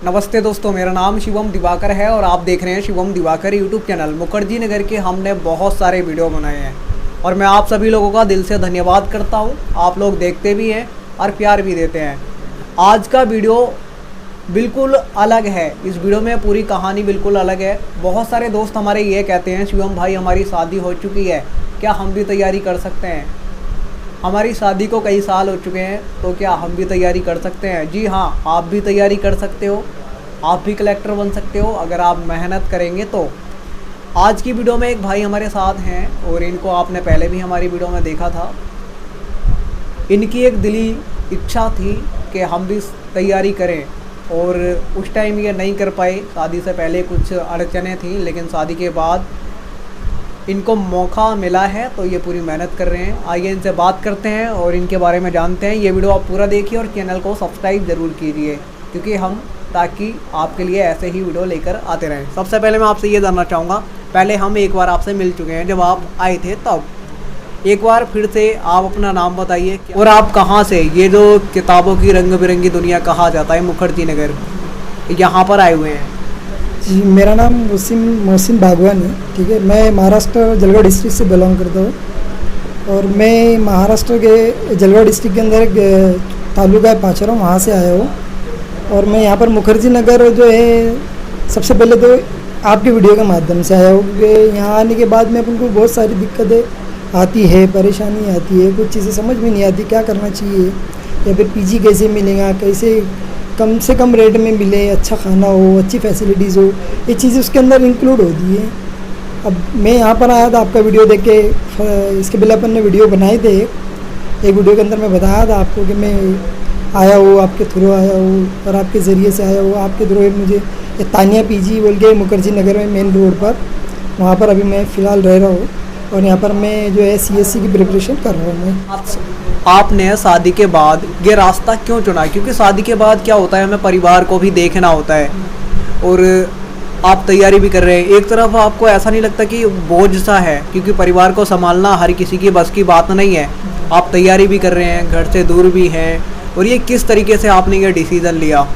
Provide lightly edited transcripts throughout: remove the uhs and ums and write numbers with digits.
नमस्ते दोस्तों, मेरा नाम शिवम दिवाकर है और आप देख रहे हैं शिवम दिवाकर यूट्यूब चैनल। मुखर्जी नगर के हमने बहुत सारे वीडियो बनाए हैं और मैं आप सभी लोगों का दिल से धन्यवाद करता हूं। आप लोग देखते भी हैं और प्यार भी देते हैं। आज का वीडियो बिल्कुल अलग है। इस वीडियो में पूरी कहानी बिल्कुल अलग है। बहुत सारे दोस्त हमारे ये कहते हैं, शिवम भाई हमारी शादी हो चुकी है, क्या हम भी तैयारी कर सकते हैं? हमारी शादी को कई साल हो चुके हैं, तो क्या हम भी तैयारी कर सकते हैं? जी हाँ, आप भी तैयारी कर सकते हो। आप भी कलेक्टर बन सकते हो अगर आप मेहनत करेंगे तो। आज की वीडियो में एक भाई हमारे साथ हैं और इनको आपने पहले भी हमारी वीडियो में देखा था। इनकी एक दिली इच्छा थी कि हम भी तैयारी करें और उस टाइम ये नहीं कर पाए। शादी से पहले कुछ अड़चनें थी, लेकिन शादी के बाद इनको मौका मिला है तो ये पूरी मेहनत कर रहे हैं। आइए इनसे बात करते हैं और इनके बारे में जानते हैं। ये वीडियो आप पूरा देखिए और चैनल को सब्सक्राइब ज़रूर कीजिए, क्योंकि हम ताकि आपके लिए ऐसे ही वीडियो लेकर आते रहें। सबसे पहले मैं आपसे ये जानना चाहूँगा, पहले हम एक बार आपसे मिल चुके हैं जब आप आए थे, तब एक बार फिर से आप अपना नाम बताइए और आप कहाँ से, ये जो किताबों की रंग बिरंगी दुनिया कहा जाता है मुखर्जी नगर, यहाँ पर आए हुए हैं? जी, मेरा नाम मोहसिन बागवान है। ठीक है, मैं महाराष्ट्र जलगांव डिस्ट्रिक्ट से बिलोंग करता हूँ और मैं महाराष्ट्र के जलगांव डिस्ट्रिक्ट के अंदर एक तालुका है पाचोरा, वहाँ से आया हूँ। और मैं यहाँ पर मुखर्जी नगर जो है, सबसे पहले तो आपके वीडियो के माध्यम से आया हूँ, क्योंकि यहाँ आने के बाद में अपन को बहुत सारी दिक्कतें आती है, परेशानी आती है, कुछ चीज़ें समझ में नहीं आती क्या करना चाहिए, या फिर पीजी कैसे मिलेगा, कैसे कम से कम रेट में मिले, अच्छा खाना हो, अच्छी फैसिलिटीज़ हो, ये चीज़ें उसके अंदर इंक्लूड होती है। अब मैं यहाँ पर आया था आपका वीडियो देख के। इसके पहले अपन ने वीडियो बनाए थे, एक वीडियो के अंदर मैं बताया था आपको कि मैं आया हूँ, आपके थ्रू आया हूँ और आपके ज़रिए से आया हूँ। आपके थ्रू मुझे तानिया पीजी बोल के मुखर्जी नगर में मेन रोड पर, वहाँ पर अभी मैं फ़िलहाल रह रहा हूँ और यहाँ पर मैं जो है CSC की प्रिपरेशन कर रहा हूँ मैं। आपने शादी के बाद ये रास्ता क्यों चुना? क्योंकि शादी के बाद क्या होता है, हमें परिवार को भी देखना होता है और आप तैयारी भी कर रहे हैं। एक तरफ आपको ऐसा नहीं लगता कि बोझ सा है, क्योंकि परिवार को संभालना हर किसी की बस की बात नहीं है। आप तैयारी भी कर रहे हैं, घर से दूर भी हैं, और ये किस तरीके से आपने ये डिसीज़न लिया?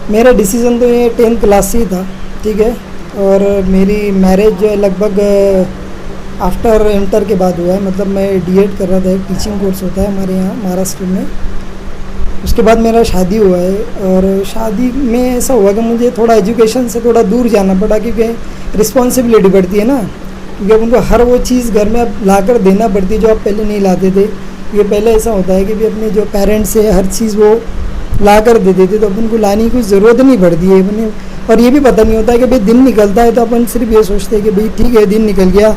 मेरा डिसीज़न तो ये 10th क्लास से ही था। ठीक है, और मेरी मैरिज जो है लगभग आफ्टर इंटर के बाद हुआ है। मतलब मैं D.Ed कर रहा था, एक टीचिंग कोर्स होता है हमारे यहाँ महाराष्ट्र में। उसके बाद मेरा शादी हुआ है और शादी में ऐसा हुआ कि मुझे थोड़ा एजुकेशन से थोड़ा दूर जाना पड़ा, क्योंकि रिस्पॉन्सिबिलिटी बढ़ती है ना, क्योंकि उनको हर वो चीज़ घर में अब ला कर देना पड़ती है जो आप पहले नहीं लाते थे। ये पहले ऐसा होता है कि भी अपने जो पेरेंट्स है हर चीज़ वो ला कर दे देते, तो अपन को लाने की कुछ ज़रूरत नहीं पड़ती है अपने। और ये भी पता नहीं होता है कि भाई दिन निकलता है तो अपन सिर्फ ये सोचते हैं कि भाई ठीक है दिन निकल गया,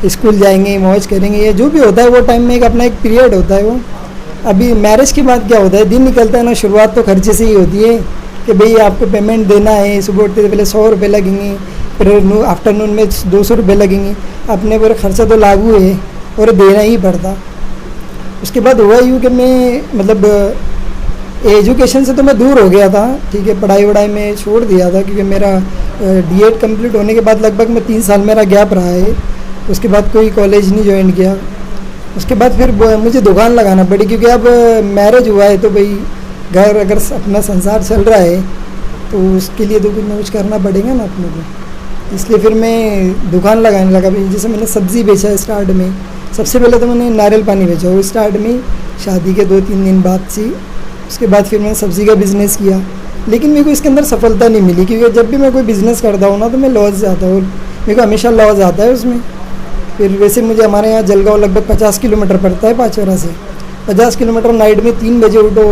स्कूल जाएंगे, मौज करेंगे, या जो भी होता है वो टाइम में एक अपना एक पीरियड होता है वो। अभी मैरिज के बाद क्या होता है, दिन निकलता है ना, शुरुआत तो खर्चे से ही होती है कि भाई आपको पेमेंट देना है। सुबह उठते से पहले 100 रुपये लगेंगे, फिर आफ्टरनून में 200 रुपये लगेंगे, अपने पूरे खर्चा तो लागू है और देना ही पड़ता। उसके बाद हुआ यूँ कि मैं मतलब एजुकेशन से तो मैं दूर हो गया था। ठीक है, पढ़ाई वढ़ाई में छोड़ दिया था, क्योंकि मेरा D.Ed कंप्लीट होने के बाद लगभग मैं 3 साल मेरा गैप रहा है। उसके बाद कोई कॉलेज नहीं ज्वाइन किया। उसके बाद फिर मुझे दुकान लगाना पड़ी, क्योंकि अब मैरिज हुआ है तो भाई घर अगर अपना संसार चल रहा है तो उसके लिए तो कुछ ना कुछ करना पड़ेगा ना अपने को। इसलिए फिर मैं दुकान लगाने लगा। भाई जैसे मैंने सब्ज़ी बेचा स्टार्ट में, सबसे पहले तो मैंने नारियल पानी बेचा वो स्टार्ट में, शादी के 2-3 दिन बाद से। उसके बाद फिर मैंने सब्ज़ी का बिज़नेस किया, लेकिन मेरे को इसके अंदर सफलता नहीं मिली, क्योंकि जब भी मैं कोई बिज़नेस करता हूँ ना तो मैं लॉस जाता हूँ, मेरे को हमेशा लॉस आता है उसमें। फिर वैसे मुझे हमारे यहाँ जलगांव लगभग 50 किलोमीटर पड़ता है पाचोरा से। 50 किलोमीटर नाइट में 3 बजे उठो,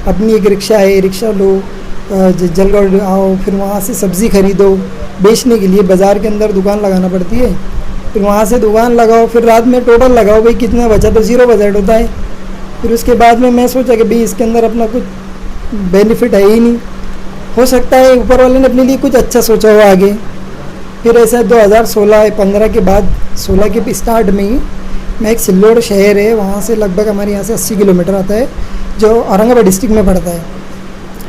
अपनी एक रिक्शा है, रिक्शा लो, जलगांव आओ, फिर वहाँ से सब्ज़ी खरीदो, बेचने के लिए बाज़ार के अंदर दुकान लगाना पड़ती है। फिर वहाँ से दुकान लगाओ, फिर रात में टोटल लगाओ भाई कितना बचा, तो 0 बजट होता है। फिर उसके बाद में मैं सोचा कि भाई इसके अंदर अपना कुछ बेनिफिट है ही नहीं, हो सकता है ऊपर वाले ने अपने लिए कुछ अच्छा सोचा हो आगे। फिर ऐसा 2016-15 के बाद, 16 के स्टार्ट में ही मैं एक सिल्लोड शहर है, वहाँ से लगभग हमारे यहाँ से 80 किलोमीटर आता है, जो औरंगाबाद डिस्ट्रिक्ट में पड़ता है।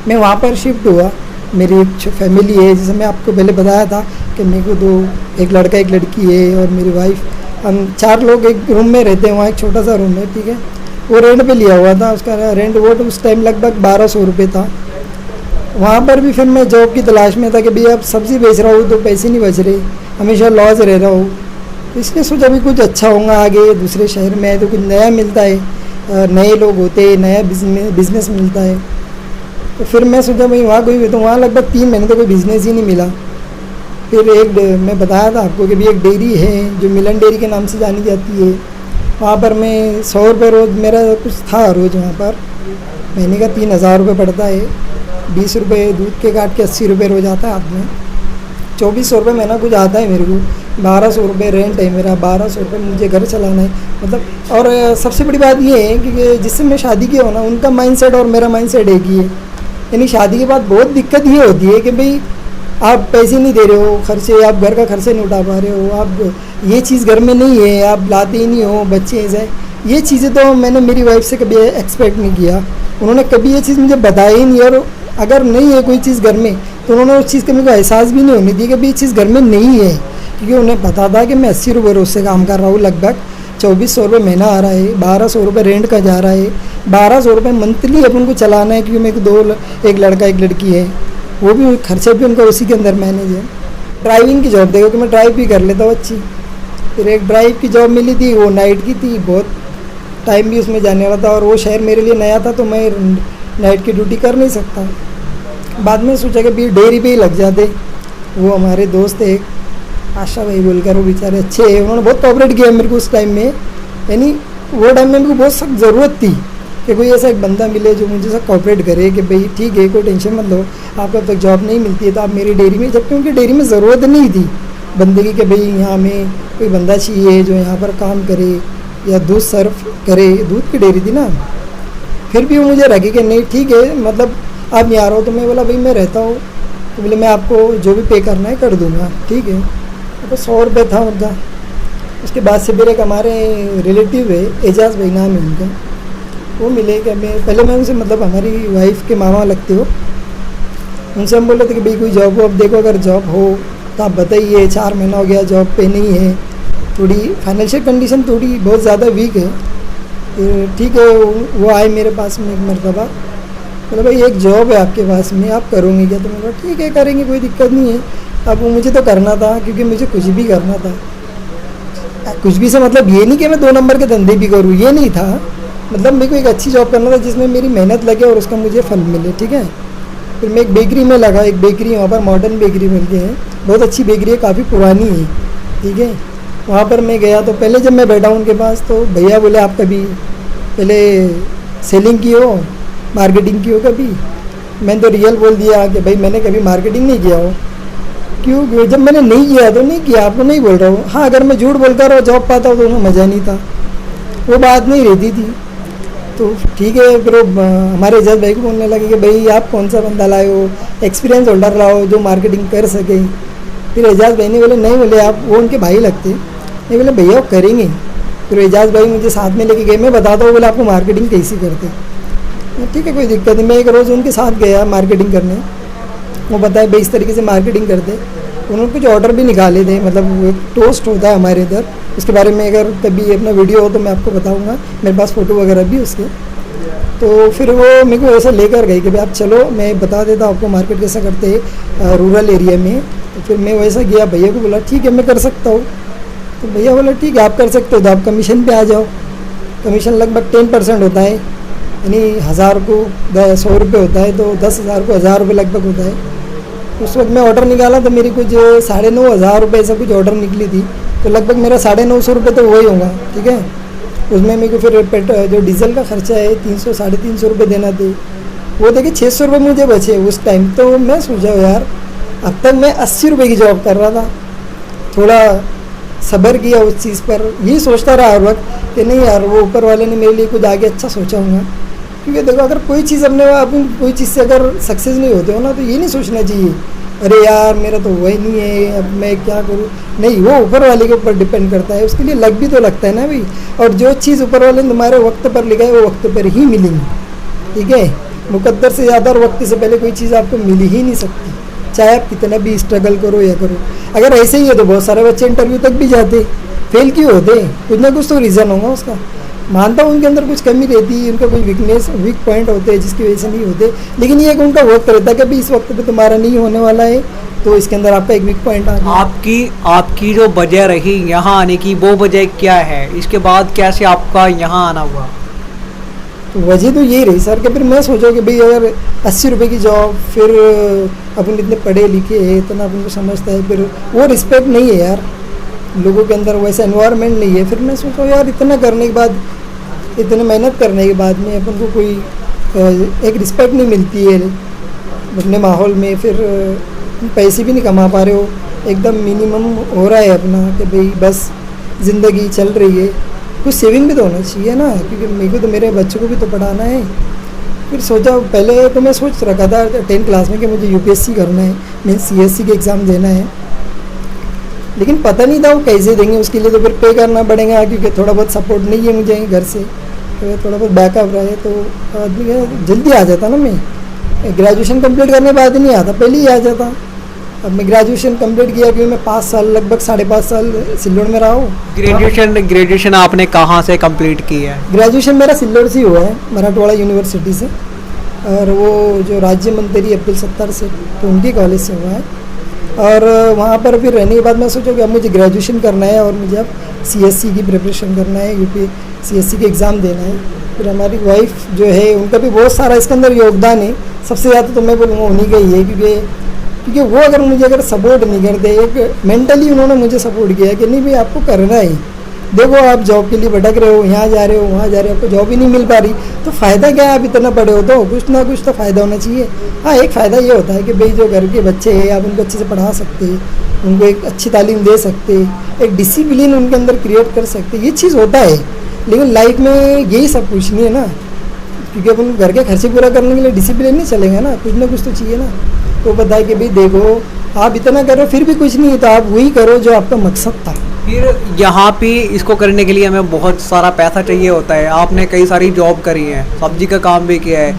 मैं वहाँ पर शिफ्ट हुआ। मेरी एक फैमिली है, जैसे मैं आपको पहले बताया था कि मेरे को एक लड़का एक लड़की है और मेरी वाइफ, हम 4 लोग एक रूम में रहते हैं। वहाँ एक छोटा सा रूम है। ठीक है, वो रेंट पे लिया हुआ था। उसका रेंट वो तो उस टाइम लगभग 1200 रुपये था। वहाँ पर भी फिर मैं जॉब की तलाश में था कि भाई अब सब्ज़ी बेच रहा हूँ तो पैसे नहीं बच रहे, हमेशा लॉस रह रहा हूँ। तो इसलिए सोचा भी कुछ अच्छा होगा आगे, दूसरे शहर में तो कुछ नया मिलता है, नए लोग होते हैं, नया बिजनेस मिलता है। तो फिर मैं सोचा भाई वहाँ कोई, तो वहाँ लगभग 3 महीने तो कोई बिज़नेस ही नहीं मिला। फिर मैं बताया था आपको कि भी एक डेयरी है जो मिलन डेयरी के नाम से जानी जाती है, वहाँ पर मैं 100 रुपये रोज़ मेरा कुछ था रोज़, वहाँ पर महीने का 3000 रुपये पड़ता है। 20 रुपये दूध के काट के 80 रुपये रोज़ आता है हाथ में, 2400 रुपये महीना कुछ आता है मेरे को। 1200 रुपये रेंट है मेरा, 1200 रुपये मुझे घर चलाना है मतलब। और सबसे बड़ी बात ये है कि जिससे मैं शादी किया हो ना, उनका माइंडसेट और मेरा माइंडसेट एक ही है। यानी शादी के बाद बहुत दिक्कत ये होती है कि भाई आप पैसे नहीं दे रहे हो, खर्चे, आप घर का खर्चे नहीं उठा पा रहे हो, आप ये चीज़ घर में नहीं है, आप लाते ही नहीं हो, बच्चे ऐसे। ये चीज़ें तो मैंने मेरी वाइफ से कभी एक्सपेक्ट नहीं किया, उन्होंने कभी ये चीज़ मुझे बताई ही नहीं। और अगर नहीं है कोई चीज़ घर में तो उन्होंने उस चीज़ का मेरे को एहसास भी नहीं होने दिया कि भाई ये चीज़ घर में नहीं है, क्योंकि उन्हें पता था कि मैं 80 रुपये रोज़ से काम कर रहा हूँ, लगभग 2400 रुपये महीना आ रहा है, 1200 रुपये रेंट का जा रहा है, 1200 रुपये मंथली अपन को चलाना है, क्योंकि मेरे को एक लड़का एक लड़की है, वो भी खर्चे भी उनका उसी के अंदर मैनेज है। ड्राइविंग की जॉब देखो कि मैं ड्राइव भी कर लेता हूँ अच्छी। फिर एक ड्राइव की जॉब मिली थी, वो नाइट की थी, बहुत टाइम भी उसमें जाने वाला था, और वो शहर मेरे लिए नया था तो मैं नाइट की ड्यूटी कर नहीं सकता। बाद में सोचा कि भी डेयरी पे ही लग जाते। वो हमारे दोस्त एक आशा भाई बोलकर, वो बेचारे अच्छे हैं, उन्होंने बहुत कोऑपरेट किया मेरे को उस टाइम में। यानी वो टाइम में मेरे को बहुत सख्त ज़रूरत थी कि कोई ऐसा एक बंदा मिले जो मुझे सब कोऑपरेट करे कि भाई ठीक है, कोई टेंशन मत लो, आपको अब तक जॉब नहीं मिलती है तो आप मेरी डेयरी में, जबकि उनकी डेयरी में ज़रूरत नहीं थी बंदे की कि भाई यहाँ में कोई बंदा चाहिए जो यहाँ पर काम करे या दूध सर्व करे। दूध की डेयरी थी ना। फिर भी वो मुझे लगी कि नहीं ठीक है, मतलब आप यहाँ रहो। तो मैं बोला भाई मैं रहता हूँ, तो बोले मैं आपको जो भी पे करना है कर दूँगा, ठीक है। तो 100 रुपये था उनका। उसके बाद से फिर एक हमारे रिलेटिव है, एजाज भाई नाम है उनका, वो मिले कि मैं पहले मैं उनसे, मतलब हमारी वाइफ के मामा लगते हो, उनसे हम बोले थे कि भाई कोई जॉब हो, अब देखो अगर जॉब हो तो आप बताइए। 4 महीना हो गया जॉब पे नहीं है, थोड़ी फाइनेंशियल कंडीशन थोड़ी बहुत ज़्यादा वीक है। ठीक है, वो आए मेरे पास में एक मरतबा, बोला भाई एक जॉब है आपके पास में, आप करोगे क्या? तो मैं बोला ठीक है करेंगे, कोई दिक्कत नहीं है। अब वो मुझे तो करना था, क्योंकि मुझे कुछ भी करना था। कुछ भी से मतलब ये नहीं कि मैं 2 नंबर के धंधे भी करूँ, ये नहीं था। मतलब मेरे को एक अच्छी जॉब करना था जिसमें मेरी मेहनत लगे और उसका मुझे फल मिले, ठीक है। फिर मैं एक बेकरी में लगा, एक बेकरी वहाँ पर मॉडर्न बेकरी मिल के है, बहुत अच्छी बेकरी है, काफ़ी पुरानी है, ठीक है। वहाँ पर मैं गया तो पहले जब मैं बैठा उनके पास तो भैया बोले आप कभी पहले सेलिंग की हो, मार्केटिंग की हो कभी? मैंने तो रियल बोल दिया कि भाई मैंने कभी मार्केटिंग नहीं किया हो। क्यों? जब मैंने नहीं किया तो नहीं किया, आपको नहीं बोल रहा हूँ। हाँ, अगर मैं झूठ बोलता रहा जॉब पाता तो उसमें मज़ा नहीं था, वो बात नहीं रहती थी। तो ठीक है, फिर हमारे एजाज भाई को बोलने लगे कि भाई आप कौन सा बंदा लाए हो, एक्सपीरियंस होल्डर लाओ जो मार्केटिंग कर सके। फिर एजाज भाई ने बोले नहीं, बोले आप, वो उनके भाई लगते, नहीं बोले भैया वो करेंगे। फिर एजाज भाई मुझे साथ में लेके गए, मैं बताता हूँ, बोले आपको मार्केटिंग कैसी करते। ठीक है कोई दिक्कत नहीं। मैं एक रोज़ उनके साथ गया मार्केटिंग करने, वो बताए भाई इस तरीके से मार्केटिंग करते। उन्होंने कुछ ऑर्डर भी निकाले थे, मतलब एक टोस्ट होता है हमारे इधर, उसके बारे में अगर कभी अपना वीडियो हो तो मैं आपको बताऊंगा, मेरे पास फ़ोटो वगैरह भी उसके। तो फिर वो मेरे को ऐसा लेकर गए कि भाई आप चलो मैं बता देता आपको मार्केट कैसा करते हैं रूरल एरिया में। तो फिर मैं वैसा गया, भैया को बोला ठीक है मैं कर सकता हूँ। तो भैया बोला ठीक है आप कर सकते हो, तो आप कमीशन पे आ जाओ। कमीशन लगभग 10% होता है, यानी 1000 को 100 रुपये होता है, तो 10,000 को 1000 रुपये लगभग होता है। उस वक्त मैं ऑर्डर निकाला तो मेरी कुछ 9,500 रुपये ऐसा कुछ ऑर्डर निकली थी, तो लगभग मेरा 950 रुपये तो वही होगा, ठीक है। उसमें मेरे को फिर जो डीजल का खर्चा है 300 साढ़े 300 रुपये देना थे, वो देखिए 600 रुपये मुझे बचे उस टाइम। तो मैं सोचा यार अब तक मैं 80 रुपये की जॉब कर रहा था, थोड़ा सब्र किया उस चीज़ पर, यही सोचता रहा हर वक्त कि नहीं यार वो ऊपर वाले ने मेरे लिए कुछ आगे अच्छा सोचा होगा। क्योंकि देखो अगर कोई चीज़ अपन कोई चीज़ से अगर सक्सेस नहीं होते हो ना, तो ये नहीं सोचना चाहिए अरे यार मेरा तो वही नहीं है, अब मैं क्या करूँ। नहीं, वो ऊपर वाले के ऊपर डिपेंड करता है, उसके लिए लग भी तो लगता है ना भाई। और जो चीज़ ऊपर वाले ने तुम्हारे वक्त पर लिखा है वो वक्त पर ही मिलेंगी, ठीक है। मुकद्दर से ज़्यादा और वक्त से पहले कोई चीज़ आपको मिल ही नहीं सकती, चाहे आप कितना भी स्ट्रगल करो या करो। अगर ऐसे ही है तो बहुत सारे बच्चे इंटरव्यू तक भी जाते, फेल क्यों होते? कुछ ना कुछ तो रीज़न होगा उसका। मानता हूँ उनके अंदर कुछ कमी रहती है, उनका कोई वीक पॉइंट होते हैं जिसकी वजह से नहीं होते, लेकिन ये कि उनका वक्त रहता है कि भाई इस वक्त पे तुम्हारा नहीं होने वाला है, तो इसके अंदर आपका एक वीक पॉइंट आ गया। आपकी जो वजह रही यहाँ आने की, वो वजह क्या है? इसके बाद कैसे आपका यहाँ आना हुआ? तो वजह तो यही रही सर कि फिर मैं सोचा कि भाई अगर 80 रुपये की जॉब, फिर अपन इतने पढ़े लिखे हैं, इतना अपन को समझता है, फिर वो रिस्पेक्ट नहीं है यार लोगों के अंदर, वैसा एनवायरनमेंट नहीं है। फिर मैं सोचा यार इतना करने के बाद, इतने मेहनत करने के बाद में अपन को कोई एक रिस्पेक्ट नहीं मिलती है अपने माहौल में, फिर पैसे भी नहीं कमा पा रहे हो, एकदम मिनिमम हो रहा है अपना कि भाई बस ज़िंदगी चल रही है, कुछ सेविंग भी तो होना चाहिए ना, क्योंकि मेरे को तो मेरे बच्चों को भी तो पढ़ाना है। फिर सोचा, पहले तो मैं सोच रखा था 10th क्लास में कि मुझे यूपीएससी करना है, मीन्स सीएससी के एग्ज़ाम देना है, लेकिन पता नहीं था वो कैसे देंगे, उसके लिए तो फिर पे करना पड़ेगा, क्योंकि थोड़ा बहुत सपोर्ट नहीं है मुझे घर से, तो थोड़ा बहुत बैकअप रहे तो आदमी जल्दी आ जाता ना। मैं ग्रेजुएशन कंप्लीट करने के बाद नहीं आता, पहले ही आ जाता। अब मैं ग्रेजुएशन कंप्लीट किया क्योंकि मैं 5 साल, लगभग 5.5 साल सिल्लोड़ में रहा हूँ। ग्रेजुएशन आपने कहाँ से कंप्लीट की है? ग्रेजुएशन मेरा सिल्लोड़ से हुआ है, मराठवाड़ा यूनिवर्सिटी से, और वो जो राज्य मंत्री अब्दुल सत्तार से, तो उनके कॉलेज से हुआ है। और वहाँ पर फिर रहने के बाद मैं सोचा कि अब मुझे ग्रेजुएशन करना है और मुझे अब सीएससी की प्रिपरेशन करना है, यूपी सीएससी के एग्ज़ाम देना है। फिर हमारी वाइफ जो है उनका भी बहुत सारा इसके अंदर योगदान है, सबसे ज़्यादा तो मैं बोलूँगा उन्हीं का ही है, क्योंकि वो अगर सपोर्ट नहीं करते, एक मेंटली उन्होंने मुझे सपोर्ट किया कि नहीं भाई आपको करना ही, देखो आप जॉब के लिए भटक रहे हो, यहाँ जा रहे हो वहाँ जा रहे हो, आपको जॉब ही नहीं मिल पा रही, तो फ़ायदा क्या है, आप इतना पढ़े हो तो कुछ ना कुछ तो फ़ायदा होना चाहिए। हाँ, एक फ़ायदा ये होता है कि भाई जो घर के बच्चे हैं आप उनको अच्छे से पढ़ा सकते, उनको एक अच्छी तालीम दे सकते, एक डिसिप्लिन उनके अंदर क्रिएट कर सकते, ये चीज़ होता है। लेकिन लाइफ में यही सब कुछ नहीं है ना, क्योंकि अपन घर के खर्चे पूरा करने के लिए डिसिप्लिन नहीं चलेगा ना, कुछ ना कुछ तो चाहिए ना। तो बताए कि भाई देखो आप इतना करो फिर भी कुछ नहीं है, तो आप वही करो जो आपका मकसद था। फिर यहाँ पे इसको करने के लिए हमें बहुत सारा पैसा चाहिए होता है। आपने कई सारी जॉब करी है, सब्जी का काम भी किया है,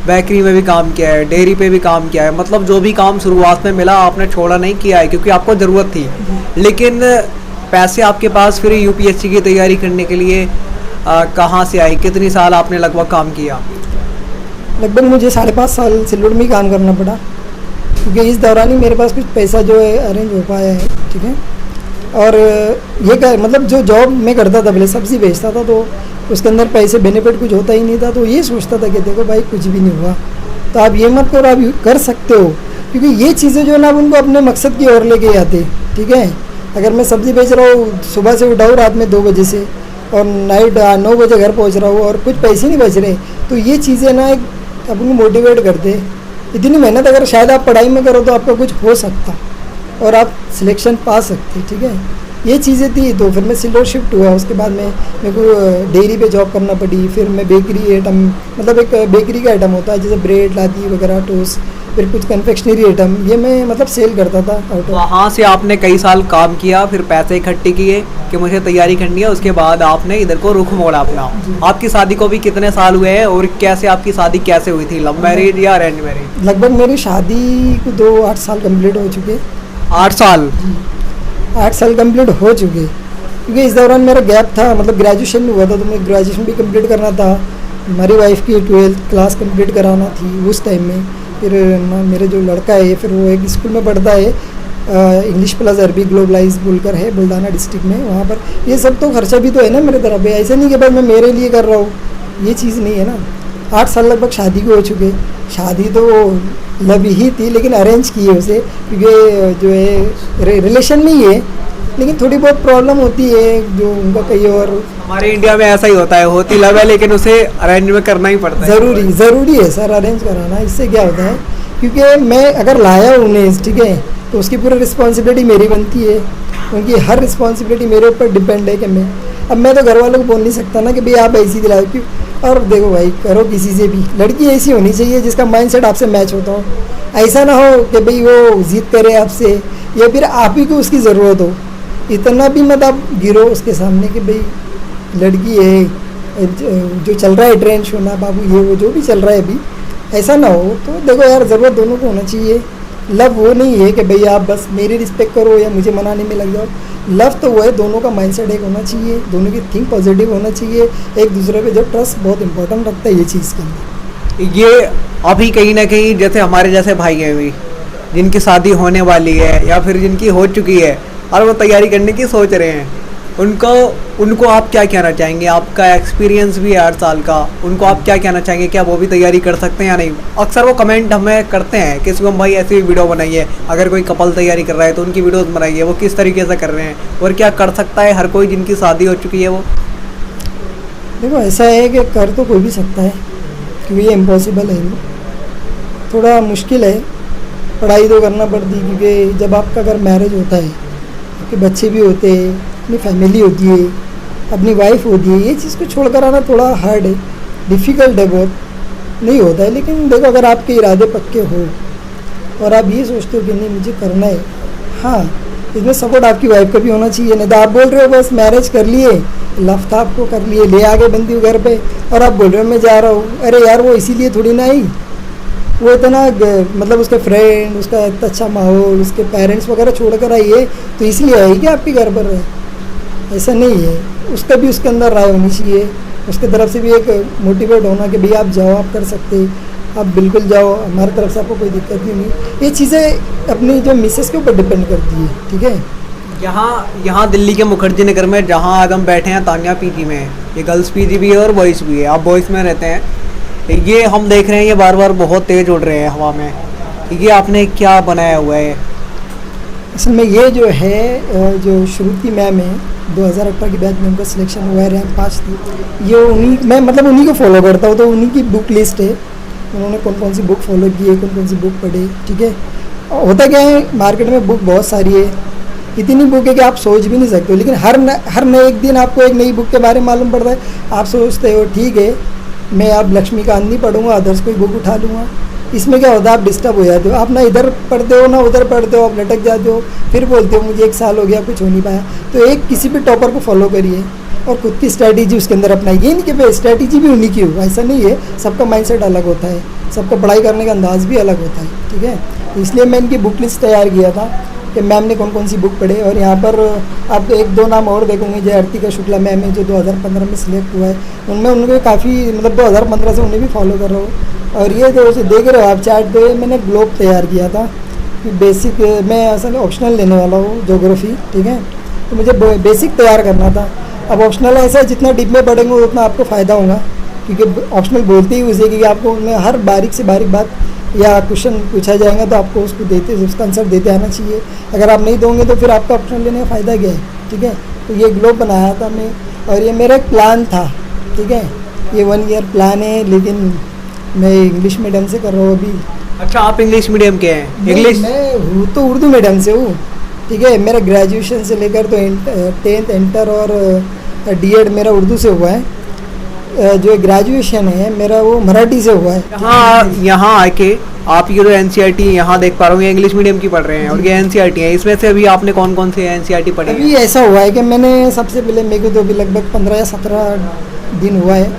बेकरी में भी काम किया है, डेयरी पे भी काम किया है, मतलब जो भी काम शुरुआत में मिला आपने छोड़ा नहीं किया है, क्योंकि आपको ज़रूरत थी। लेकिन पैसे आपके पास फिर यूपीएससी की तैयारी करने के लिए कहाँ से आई? कितनी साल आपने लगभग काम किया? लगभग मुझे 5.5 साल सिल्लोड़ में ही काम करना पड़ा, क्योंकि इस दौरान ही मेरे पास कुछ पैसा जो है अरेंज हो पाया है, ठीक है। और ये मतलब जो जॉब मैं करता था, पहले सब्ज़ी बेचता था, तो उसके अंदर पैसे बेनिफिट कुछ होता ही नहीं था, तो ये सोचता था कि देखो भाई कुछ भी नहीं हुआ, तो आप ये मत करो, आप कर सकते हो, क्योंकि ये चीज़ें जो है ना उनको अपने मकसद की ओर लेके आते, ठीक है। अगर मैं सब्ज़ी बेच रहा हूँ, सुबह से उठाऊँ रात में 2 बजे से, और नाइट 9 बजे घर पहुँच रहा हूँ और कुछ पैसे नहीं बच रहे, तो ये चीज़ें ना अपन को मोटिवेट करते। इतनी मेहनत अगर शायद आप पढ़ाई में करो तो आपका कुछ हो सकता और आप सिलेक्शन पा सकते, ठीक है। ये चीज़ें थी, तो फिर मैं सिल्लोड़ शिफ्ट हुआ। उसके बाद में मेरे को डेयरी पे जॉब करना पड़ी, फिर मैं बेकरी आइटम, मतलब एक बेकरी का आइटम होता है जैसे ब्रेड, लादी वगैरह, टोस्ट, फिर कुछ कन्फेक्शनरी आइटम, ये मैं मतलब सेल करता था। वहाँ से आपने कई साल काम किया, फिर पैसे इकट्ठे किए कि मुझे तैयारी करनी है, उसके बाद आपने इधर को रुख मोड़ा अपना। आपकी शादी को भी कितने साल हुए हैं और कैसे आपकी शादी कैसे हुई थी, लव मैरिज या अरेंज मैरिज? लगभग मेरी शादी को 8 साल कंप्लीट हो चुके। 8 साल? 8 साल कंप्लीट हो चुके, क्योंकि इस दौरान मेरा गैप था, मतलब ग्रेजुएशन हुआ था तो मैं ग्रेजुएशन भी कंप्लीट करना था, हमारी वाइफ की 12th क्लास कंप्लीट कराना थी उस टाइम में। फिर मेरे जो लड़का है फिर वो एक स्कूल में पढ़ता है, इंग्लिश प्लस अरबी ग्लोबलाइज बोलकर है, बुल्डाना डिस्ट्रिक्ट में, वहाँ पर ये सब तो खर्चा भी तो है ना मेरे तरफ है, ऐसे नहीं कि भाई मैं मेरे लिए कर रहा हूँ, ये चीज़ नहीं है ना। 8 साल लगभग शादी को हो चुके। शादी तो लव ही थी लेकिन अरेंज की है उसे, क्योंकि जो है रिलेशन में ही है, लेकिन थोड़ी बहुत प्रॉब्लम होती है जो उनका कहीं और। हमारे इंडिया में ऐसा ही होता है, होती लव है लेकिन उसे अरेंज में करना ही पड़ता है। ज़रूरी है सर अरेंज कराना। इससे क्या होता है, क्योंकि मैं अगर लाया उन्हें, ठीक है, तो उसकी पूरी रिस्पॉन्सिबिलिटी मेरी बनती है, उनकी हर रिस्पॉन्सिबिलिटी मेरे ऊपर डिपेंड है कि मैं तो घर वालों को बोल नहीं सकता ना कि भाई आप ऐसी दिलाओ, क्यों। और देखो भाई, करो किसी से भी, लड़की ऐसी होनी चाहिए जिसका माइंडसेट आपसे मैच होता हो, ऐसा ना हो कि भाई वो जिद करे आपसे या फिर आप ही को उसकी ज़रूरत हो। इतना भी मत आप गिरो उसके सामने कि भाई लड़की है, जो चल रहा है ट्रेंड शोना बाबू, ये वो जो भी चल रहा है अभी, ऐसा ना हो। तो देखो यार, ज़रूरत दोनों को होना चाहिए, लव वो नहीं है कि भैया आप बस मेरी रिस्पेक्ट करो या मुझे मनाने में लग जाओ। लव तो वो है, दोनों का माइंडसेट एक होना चाहिए, दोनों की थिंक पॉजिटिव होना चाहिए, एक दूसरे पे जो ट्रस्ट बहुत इंपॉर्टेंट रखता है ये चीज़ के अंदर। ये अभी कहीं ना कहीं जैसे हमारे जैसे भाई हैं अभी जिनकी शादी होने वाली है या फिर जिनकी हो चुकी है और वो तैयारी करने की सोच रहे हैं, उनको आप क्या कहना चाहेंगे? आपका एक्सपीरियंस भी है 8 साल का, उनको आप क्या कहना चाहेंगे? क्या वो भी तैयारी कर सकते हैं या नहीं? अक्सर वो कमेंट हमें करते हैं कि शिवम भाई ऐसी वीडियो बनाइए, अगर कोई कपल तैयारी कर रहा है तो उनकी वीडियोस बनाइए, वो किस तरीके से कर रहे हैं और क्या कर सकता है हर कोई जिनकी शादी हो चुकी है वो? देखो ऐसा है कि कर तो कोई भी सकता है, क्योंकि ये इम्पॉसिबल है नहीं, थोड़ा मुश्किल है, पढ़ाई तो करना पड़ती है, क्योंकि जब आपका अगर मैरिज होता है, आपके बच्चे भी होते हैं, अपनी फैमिली होती है, अपनी वाइफ होती है, ये चीज़ को छोड़कर आना थोड़ा हार्ड है, डिफ़िकल्ट है, बहुत नहीं होता है। लेकिन देखो अगर आपके इरादे पक्के हो और आप ये सोचते हो कि नहीं मुझे करना है, हाँ इसमें सपोर्ट आपकी वाइफ का भी होना चाहिए। नहीं तो आप बोल रहे हो बस मैरिज कर लिए, लव था आपको, कर लिए, ले आगे बंदी हो घर पे, और आप बोल रहे हो मैं जा रहा हूँ, अरे यार वो इसीलिए थोड़ी ना आई, वो इतना मतलब उसके फ्रेंड, उसका इतना अच्छा माहौल, उसके पेरेंट्स वगैरह छोड़ कर आई है तो इसलिए आई कि आपके घर पर रहे, ऐसा नहीं है। उसका भी उसके अंदर राय होनी चाहिए, उसके तरफ से भी एक मोटिवेट होना कि भैया आप जाओ, आप कर सकते, आप बिल्कुल जाओ, हमारी तरफ से आपको कोई दिक्कत भी नहीं। ये चीज़ें अपनी जो मिसेस के ऊपर डिपेंड करती है, ठीक है। यहाँ दिल्ली के मुखर्जी नगर में जहाँ आज हम बैठे हैं तानिया पीजी में, ये गर्ल्स पीजी भी है और बॉयज़ भी है, आप बॉयज़ में रहते हैं। ये हम देख रहे हैं ये बार बार बहुत तेज़ उड़ रहे हैं हवा में, ये आपने क्या बनाया हुआ है? असल में ये जो है जो श्रुति मैम है 2018 की बैच में उनका सिलेक्शन हुआ है, रैंक 5 थी, ये मैं मतलब उन्हीं को फॉलो करता हूँ, तो उन्हीं की बुक लिस्ट है, उन्होंने कौन कौन सी बुक फॉलो की है, कौन कौन सी बुक पढ़ी, ठीक है। होता क्या है मार्केट में बुक बहुत सारी है, इतनी बुक है कि आप सोच भी नहीं सकते हो, लेकिन हर नए एक दिन आपको एक नई बुक के बारे में मालूम पड़ता है, आप सोचते हो ठीक है मैं अब लक्ष्मीकांत नहीं पढ़ूंगा, अदर्स कोई बुक उठा लूँगा। इसमें क्या होता है आप डिस्टर्ब हो जाते हो, आप ना इधर पढ़ते हो ना उधर पढ़ते हो, आप लटक जाते हो, फिर बोलते हो मुझे 1 साल हो गया कुछ हो नहीं पाया। तो एक किसी भी टॉपर को फॉलो करिए और खुद की स्ट्रैटेजी उसके अंदर अपनाइए, ये नहीं कि भाई स्ट्रैटेजी भी उन्हीं की हो, ऐसा नहीं है, सबका माइंडसेट अलग होता है, सबका पढ़ाई करने का अंदाज भी अलग होता है, ठीक है। इसलिए मैं इनकी बुक लिस्ट तैयार किया था कि मैम ने कौन कौन सी बुक पढ़े, और यहाँ पर आप 1-2 नाम और देखोगे, जय अर्तिका शुक्ला मैम है जो 2015 में सिलेक्ट हुआ है, उनमें उनको काफ़ी मतलब 2015 से उन्हें भी फॉलो कर रहा हूँ। और ये जो देख रहे हो आप चार्ट पे, मैंने ग्लोब तैयार किया था कि बेसिक, मैं असल ऑप्शनल लेने वाला हूँ ज्योग्राफी, ठीक है, तो मुझे बेसिक तैयार करना था। अब ऑप्शनल ऐसा है जितना डीप में पढ़ेंगे उतना आपको फ़ायदा होगा, क्योंकि ऑप्शनल बोलते ही उसे कि आपको उनमें हर बारीक से बारीक बात या क्वेश्चन पूछा जाएगा तो आपको उसका आंसर देते आना चाहिए। अगर आप नहीं दोगे तो फिर आपका ऑप्शनल लेने का फ़ायदा क्या है, ठीक है। तो ये ग्लोब बनाया था मैं, और ये मेरा एक प्लान था, ठीक है, ये 1 ईयर प्लान है, लेकिन मैं इंग्लिश मीडियम से कर रहा हूँ अभी। अच्छा आप इंग्लिश मीडियम के हैं? इंग्लिश मैं हूँ तो उर्दू मीडियम से हूँ, ठीक है। मेरा ग्रेजुएशन से लेकर तो 10th इंटर और D.Ed मेरा उर्दू से हुआ है, जो ग्रेजुएशन है मेरा वो मराठी से हुआ है। यहाँ आके आप ये जो NCERT यहाँ देख पा रहे हो इंग्लिश मीडियम की पढ़ रहे हैं और ये NCERT है, इसमें से अभी आपने कौन कौन से NCERT पढ़े? अभी ऐसा हुआ है कि मैंने सबसे पहले मेरे को तो अभी लगभग 15 या 17 दिन हुआ है,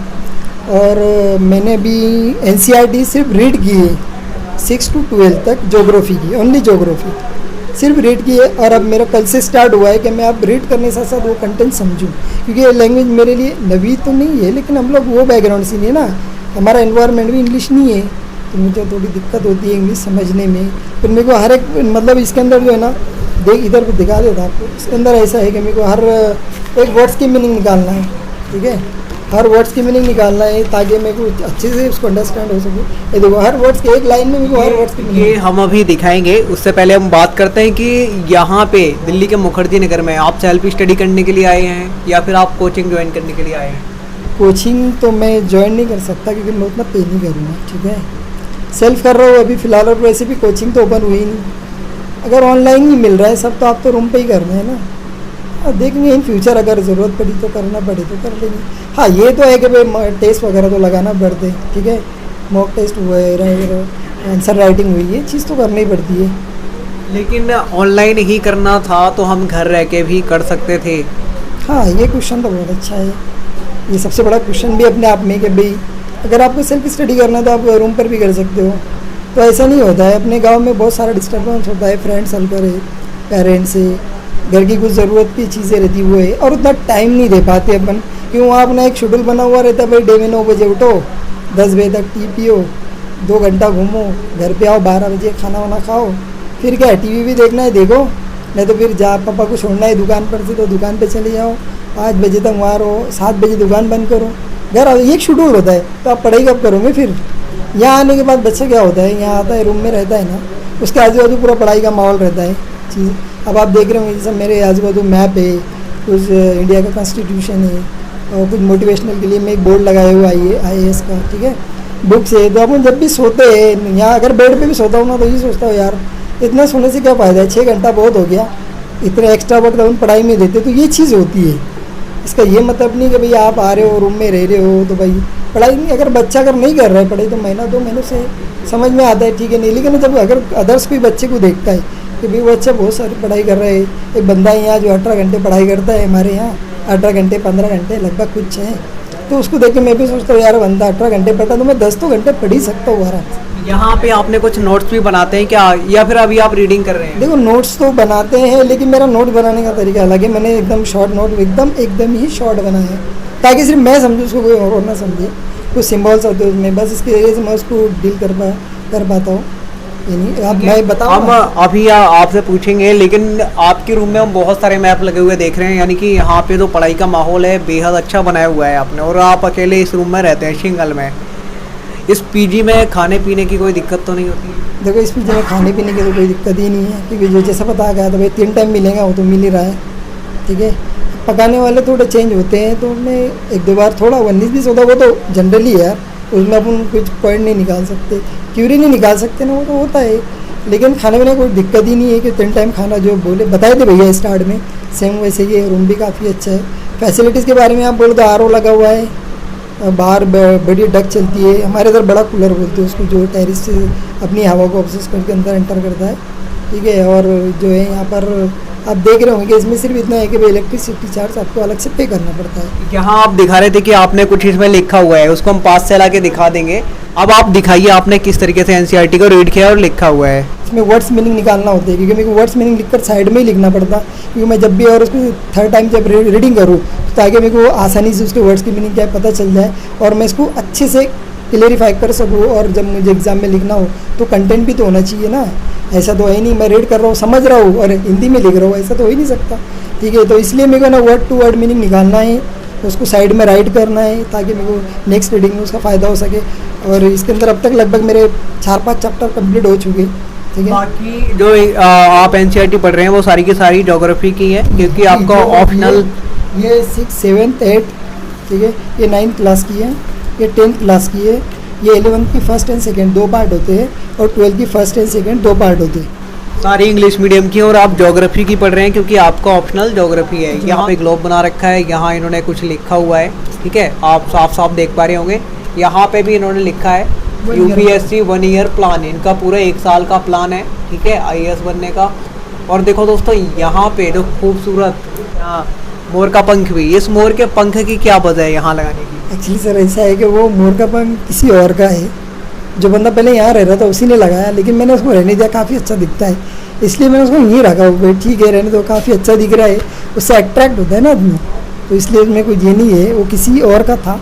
और मैंने अभी NCERT सिर्फ रीड की है 6 to 12 तक, ज्योग्राफी की, ओनली ज्योग्राफी सिर्फ रीड की है। और अब मेरा कल से स्टार्ट हुआ है कि मैं अब रीड करने के साथ साथ वो कंटेंट समझूं, क्योंकि ये लैंग्वेज मेरे लिए नवी तो नहीं है, लेकिन हम लोग वो बैकग्राउंड से नहीं है ना, हमारा एनवायरनमेंट भी इंग्लिश नहीं है, तो मुझे थोड़ी दिक्कत होती है इंग्लिश समझने में। फिर मेरे को हर एक मतलब इसके अंदर जो है ना, देख इधर भी दिखा देता आपको, इसके अंदर ऐसा है कि मेरे को हर एक वर्ड्स की मीनिंग निकालना है, ठीक है, हर वर्ड्स की मीनिंग निकालना है ताकि मेरे को अच्छे से उसको अंडरस्टैंड हो सके। ये देखो हर वर्ड्स के एक लाइन में मेरे को हर वर्ड्स की मीनिंग, ये हम अभी दिखाएंगे। उससे पहले हम बात करते हैं कि यहाँ पे दिल्ली के मुखर्जी नगर में आप सेल्फ स्टडी करने के लिए आए हैं या फिर आप कोचिंग ज्वाइन करने के लिए आए हैं? कोचिंग तो मैं ज्वाइन नहीं कर सकता क्योंकि मैं उतना पे नहीं करूँगा, ठीक है, सेल्फ कर रहा हूँ अभी फ़िलहाल, और वैसे भी कोचिंग तो ओपन हुई नहीं, अगर ऑनलाइन ही मिल रहा है सब तो आप तो रूम पे ही करना है ना। देखेंगे इन फ्यूचर अगर ज़रूरत पड़ी तो करना पड़े तो कर लेंगे। हाँ ये तो है कि भाई टेस्ट वगैरह तो लगाना पड़ते, ठीक है, मॉक टेस्ट हुआ है, आंसर राइटिंग हुई है, चीज़ तो करनी पड़ती है। लेकिन ऑनलाइन ही करना था तो हम घर रह के भी कर सकते थे। हाँ ये क्वेश्चन तो बहुत अच्छा है, ये सबसे बड़ा क्वेश्चन भी अपने आप में कि भाई अगर आपको सेल्फ स्टडी करना है तो आप रूम पर भी कर सकते हो, तो ऐसा नहीं होता है। अपने गांव में बहुत सारा डिस्टर्बेंस होता है, फ्रेंड सर्कल है, पेरेंट्स है, घर की कुछ ज़रूरत की चीज़ें रहती वो है, और उतना टाइम नहीं दे पाते अपन, क्यों वहाँ अपना एक शेड्यूल बना हुआ रहता है भाई, डे में 9 बजे उठो, 10 बजे तक टी पियो, 2 घंटा घूमो, घर पे आओ 12 बजे खाना वाना खाओ, फिर क्या है टीवी भी देखना है देखो, नहीं तो फिर जा पापा को छोड़ना है दुकान पर से तो दुकान पे चले जाओ, 5 बजे तक वहाँ रहो, 7 बजे दुकान बंद करो, घर आओ, एक शेड्यूल होता है। तो आप पढ़ाई कब करोगे फिर? यहाँ आने के बाद बच्चा क्या होता है, यहाँ आता है रूम में रहता है ना, उसके आजू बाजू पूरा पढ़ाई का माहौल रहता है चीज़। अब आप देख रहे होंगे जैसे मेरे आजू बाजू मैप है, कुछ इंडिया का कॉन्स्टिट्यूशन है, और कुछ मोटिवेशनल के लिए मैं एक बोर्ड लगाया हुआ IAS का, ठीक है, बुक्स है। तो अपन जब भी सोते हैं यहाँ, अगर बेड पे भी सोता हूँ ना, तो ये सोचता हूँ यार इतना सोने से क्या फ़ायदा है, 6 घंटा बहुत हो गया, इतने एक्स्ट्रा वक्त अपन पढ़ाई में देते। तो ये चीज़ होती है। इसका ये मतलब नहीं कि भाई आप आ रहे हो रूम में रह रहे हो तो भाई पढ़ाई नहीं, अगर बच्चा अगर नहीं कर रहा है पढ़ाई तो महीना 2 महीने से समझ में आता है, ठीक है नहीं। लेकिन जब अगर अदर्स कोई बच्चे को देखता है कि भाई वो बच्चा बहुत सारी पढ़ाई कर रहा है, एक बंदा है यहाँ जो 18 घंटे पढ़ाई करता है, हमारे यहाँ 18 घंटे 15 घंटे लगभग कुछ है, तो उसको देख के मैं भी सोचता हूँ यार बंदा 18 घंटे पढ़ता तो मैं 10 तो घंटे पढ़ ही सकता हूँ आराम से। यहाँ पे आपने कुछ नोट्स भी बनाते हैं क्या, या फिर अभी आप रीडिंग कर रहे हैं? देखो नोट्स तो बनाते हैं, लेकिन मेरा नोट बनाने का तरीका अलग है। मैंने एकदम शॉर्ट नोट एकदम ही शॉर्ट बनाया है, ताकि सिर्फ मैं समझूँ, उसको कोई और ना समझे। कुछ सिम्बॉल्स होते हैं उसमें, बस इसके जरिए से मैं उसको डील कर पाता हूँ। अब मैं बताऊँ, हम अभी आपसे पूछेंगे, लेकिन आपके रूम में हम बहुत सारे मैप लगे हुए देख रहे हैं, यानी कि यहाँ पे जो पढ़ाई का माहौल है बेहद अच्छा बनाया हुआ है आपने, और आप अकेले इस रूम में रहते हैं सिंगल में। इस पीजी में खाने पीने की कोई दिक्कत तो नहीं होती? देखो इस पीजी में खाने पीने की तो कोई दिक्कत ही नहीं है, क्योंकि जो जैसा पता गया तो भाई 3 टाइम मिलेगा, वो तो मिल ही रहा है, ठीक है। पकाने वाले थोड़े चेंज होते हैं, तो मैं 1-2 बार थोड़ा 19-20 होता, वो तो जनरली है यार, उसमें अपन कुछ पॉइंट नहीं निकाल सकते, क्यूरी नहीं निकाल सकते ना, वो तो होता है। लेकिन खाने में कोई दिक्कत ही नहीं है कि 3 टाइम खाना जो बोले बताए थे भैया स्टार्ट में, सेम वैसे ही है। रूम भी काफ़ी अच्छा है। फैसिलिटीज़ के बारे में आप बोलो तो RO लगा हुआ है, बाहर बड़ी डक चलती है, हमारे इधर बड़ा कूलर बोलते हैं उसको, जो टेरिस से अपनी हवा को ऑब्जर्व करके अंदर एंटर करता है, ठीक है। और जो है यहाँ पर आप देख रहे होंगे कि इसमें सिर्फ इतना है कि भाई इलेक्ट्रिसिटी चार्ज आपको अलग से पे करना पड़ता है। यहाँ आप दिखा रहे थे कि आपने कुछ इसमें लिखा हुआ है, उसको हम पास से ला के दिखा देंगे। अब आप दिखाइए आपने किस तरीके से NCERT को रीड किया और लिखा हुआ है। इसमें वर्ड्स मीनिंग निकालना होता है, क्योंकि मेरे को वर्ड्स मीनिंग लिखकर साइड में ही लिखना पड़ता, क्योंकि मैं जब भी और उसको 3rd टाइम जब रीडिंग करूँ ताकि मेरे को आसानी से उसके वर्ड्स की मीनिंग क्या है पता चल जाए, और मैं इसको अच्छे से क्लियरिफाई कर सकूँ। और जब मुझे एग्जाम में लिखना हो तो कंटेंट भी तो होना चाहिए ना, ऐसा तो है नहीं मैं रीड कर रहा हूँ समझ रहा हूँ और हिंदी में लिख रहा हूँ, ऐसा तो हो ही नहीं सकता, ठीक है। तो इसलिए मेरे को ना वर्ड टू वर्ड मीनिंग निकालना है, उसको साइड में राइट करना है, ताकि मेरे को नेक्स्ट रीडिंग में उसका फ़ायदा हो सके। और इसके अंदर अब तक लगभग मेरे 4-5 चैप्टर कंप्लीट हो चुके, ठीक है। बाकी जो आप NCERT पढ़ रहे हैं वो सारी की सारी ज्योग्राफी की है, क्योंकि आपका ऑप्शनल ये 6, 7, 8, ठीक है, ये 9th क्लास की है, ये 10th क्लास की है, ये 11th की फर्स्ट एंड सेकंड 2 पार्ट होते हैं, और 12th की फर्स्ट एंड सेकंड 2 पार्ट होते हैं। सारी इंग्लिश मीडियम की, और आप ज्योग्राफी की पढ़ रहे हैं क्योंकि आपका ऑप्शनल ज्योग्राफी है। यहाँ पे ग्लोब बना रखा है, यहाँ इन्होंने कुछ लिखा हुआ है, ठीक है, आप साफ साफ देख पा रहे होंगे। यहाँ पे भी इन्होंने लिखा है UPSC 1 ईयर प्लान, इनका पूरा 1 साल का प्लान है, ठीक है, IAS बनने का। और देखो दोस्तों यहाँ पे जो खूबसूरत मोर का पंख भी, इस मोर के पंख की क्या वजह है यहाँ लगाने की? एक्चुअली सर ऐसा है कि वो मोर का पंख किसी और का है, जो बंदा पहले यहाँ रह रहा था उसी ने लगाया, लेकिन मैंने उसको रहने दिया, काफ़ी अच्छा दिखता है इसलिए मैंने उसको यहीं रखा। वो ठीक है रहने दो, काफ़ी अच्छा दिख रहा है, उससे अट्रैक्ट होता है ना आदमी, तो इसलिए उसमें कोई ये नहीं है, वो किसी और का था,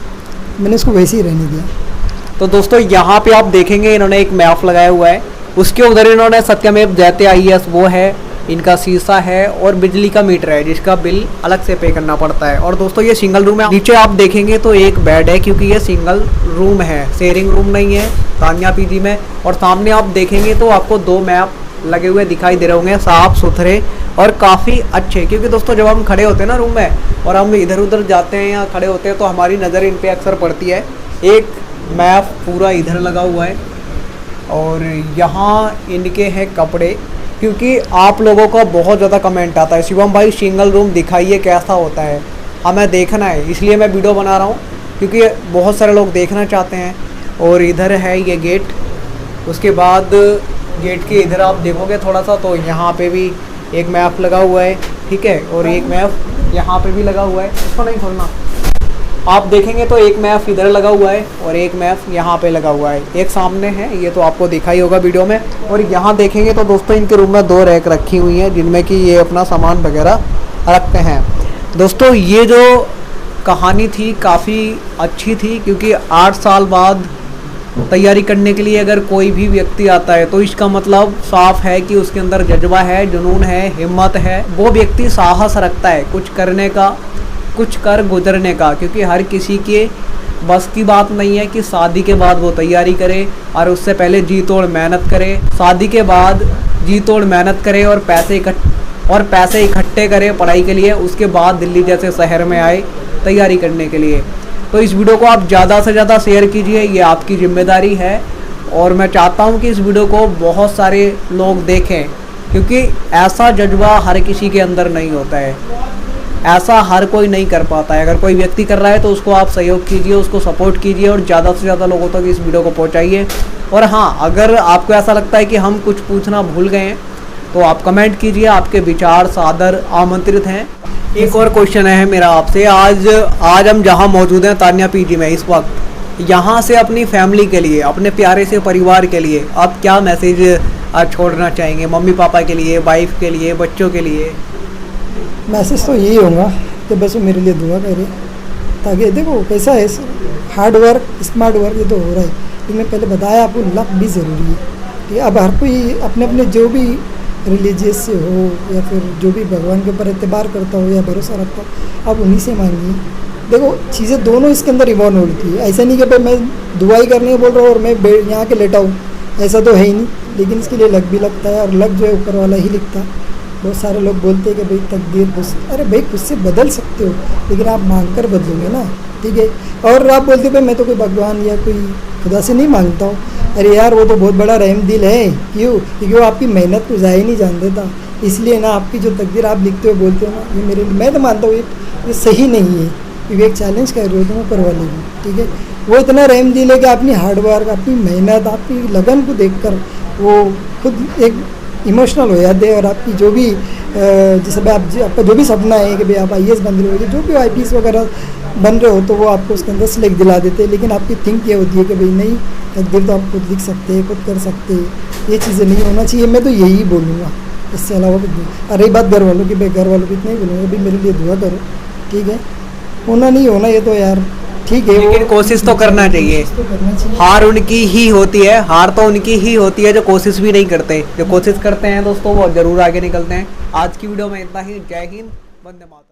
मैंने उसको वैसे ही रहने दिया। तो दोस्तों यहाँ पे आप देखेंगे इन्होंने एक मैप लगाया हुआ है, उसके उधर इन्होंने सत्यमेव जयते IAS वो है, इनका शीशा है, और बिजली का मीटर है जिसका बिल अलग से पे करना पड़ता है। और दोस्तों ये सिंगल रूम है। नीचे आप देखेंगे तो एक बेड है, क्योंकि ये सिंगल रूम है, शेयरिंग रूम नहीं है तानिया पीजी में। और सामने आप देखेंगे तो आपको 2 मैप लगे हुए दिखाई दे रहे होंगे, साफ सुथरे और काफ़ी अच्छे। क्योंकि दोस्तों जब हम खड़े होते हैं ना रूम में और हम इधर उधर जाते हैं या खड़े होते हैं तो हमारी नज़र इन पर अक्सर पड़ती है। एक मैप पूरा इधर लगा हुआ है, और यहाँ इनके हैं कपड़े, क्योंकि आप लोगों का बहुत ज़्यादा कमेंट आता है शिवम भाई सिंगल रूम दिखाइए कैसा होता है, हमें देखना है, इसलिए मैं वीडियो बना रहा हूँ, क्योंकि बहुत सारे लोग देखना चाहते हैं। और इधर है ये गेट, उसके बाद गेट के इधर आप देखोगे थोड़ा सा तो यहाँ पे भी एक मैप लगा हुआ है, ठीक है, और एक मैप यहाँ पे भी लगा हुआ है, इसको नहीं खोलना, आप देखेंगे तो एक मैप इधर लगा हुआ है और एक मैप यहाँ पे लगा हुआ है, एक सामने है, ये तो आपको दिखा ही होगा वीडियो में। और यहाँ देखेंगे तो दोस्तों इनके रूम में 2 रैक रखी हुई हैं जिनमें कि ये अपना सामान वगैरह रखते हैं। दोस्तों ये जो कहानी थी काफ़ी अच्छी थी, क्योंकि 8 साल बाद तैयारी करने के लिए अगर कोई भी व्यक्ति आता है तो इसका मतलब साफ है कि उसके अंदर जज्बा है, जुनून है, हिम्मत है। वो व्यक्ति साहस रखता है कुछ करने का, कुछ कर गुजरने का, क्योंकि हर किसी के बस की बात नहीं है कि शादी के बाद वो तैयारी करे और उससे पहले जी तोड़ मेहनत करे, शादी के बाद जी तोड़ मेहनत करे और पैसे इकट्ठे करे पढ़ाई के लिए, उसके बाद दिल्ली जैसे शहर में आए तैयारी करने के लिए। तो इस वीडियो को आप ज़्यादा से ज़्यादा शेयर कीजिए, ये आपकी जिम्मेदारी है। और मैं चाहता हूँ कि इस वीडियो को बहुत सारे लोग देखें, क्योंकि ऐसा जज्बा हर किसी के अंदर नहीं होता है, ऐसा हर कोई नहीं कर पाता है। अगर कोई व्यक्ति कर रहा है तो उसको आप सहयोग कीजिए, उसको सपोर्ट कीजिए और ज़्यादा से ज़्यादा लोगों तक इस वीडियो को पहुँचाइए। और हाँ, अगर आपको ऐसा लगता है कि हम कुछ पूछना भूल गए हैं तो आप कमेंट कीजिए, आपके विचार सादर आमंत्रित हैं। एक और क्वेश्चन है मेरा आपसे, आज हम जहाँ मौजूद हैं तान्या पीजी में इस वक्त, यहाँ से अपनी फैमिली के लिए, अपने प्यारे से परिवार के लिए आप क्या मैसेज छोड़ना चाहेंगे? मम्मी पापा के लिए, वाइफ के लिए, बच्चों के लिए? मैसेज तो यही होगा कि बस वो मेरे लिए दुआ करे, ताकि देखो कैसा है, हार्ड वर्क स्मार्ट वर्क ये तो हो रहा है, लेकिन मैं पहले बताया आपको लक भी ज़रूरी है। कि अब हर कोई अपने अपने जो भी रिलीजियस से हो या फिर जो भी भगवान के ऊपर एतबार करता हो या भरोसा रखता हो, आप उन्हीं से मांगिए। देखो चीज़ें दोनों इसके अंदर इवॉल्व होती है, ऐसा नहीं कि भाई मैं दुआ ही करने बोल रहा हूँ और मैं यहाँ के लेटा हूँ, ऐसा तो है ही नहीं। लेकिन इसके लिए लक भी लगता है, और लक जो है ऊपर वाला ही लिखता है। बहुत सारे लोग बोलते हैं कि भाई तकदीर खुद, अरे भाई खुद से बदल सकते हो, लेकिन आप मांग कर बदलोगे ना, ठीक है। और आप बोलते हो भाई मैं तो कोई भगवान या कोई खुदा से नहीं मांगता हूँ, अरे यार वो तो बहुत बड़ा रहम दिल है। क्यों? क्योंकि वो आपकी मेहनत को ज़ाया नहीं जान देता, इसलिए ना आपकी जो तकदीर आप लिखते हो बोलते हो ना, ये मेरे लिए, मैं तो मानता हूँ ये सही नहीं है, क्योंकि एक चैलेंज कर रहे हो तुम ऊपर वाले को, ठीक है। वो इतना रहम दिल है कि अपनी हार्डवर्क, अपनी मेहनत, आपकी लगन को देखकर वो खुद एक इमोशनल हो जाते हैं। और आपकी जो भी जैसे भाई आपका जो भी सपना है कि भाई आप IAS बन रहे हो, जो भी IPS वगैरह बन रहे हो, तो वो आपको उसके अंदर सेलेक्ट दिला देते हैं। लेकिन आपकी थिंक ये होती है कि भाई नहीं, तकदीर तो आप खुद लिख सकते हैं, खुद कर सकते हैं, ये चीज़ें नहीं होना चाहिए। मैं तो यही बोलूँगा, इससे अलावा कुछ नहीं। और रही बात घर वालों की, भाई घर वालों की इतना ही बोलूँगा भाई मेरे लिए दुआ करो, ठीक है। होना नहीं होना ये तो यार ठीक है, लेकिन कोशिश तो करना चाहिए। हार उनकी ही होती है, हार तो उनकी ही होती है जो कोशिश भी नहीं करते। जो कोशिश करते हैं दोस्तों वो जरूर आगे निकलते हैं। आज की वीडियो में इतना ही। जय हिंद, वंदे मातरम।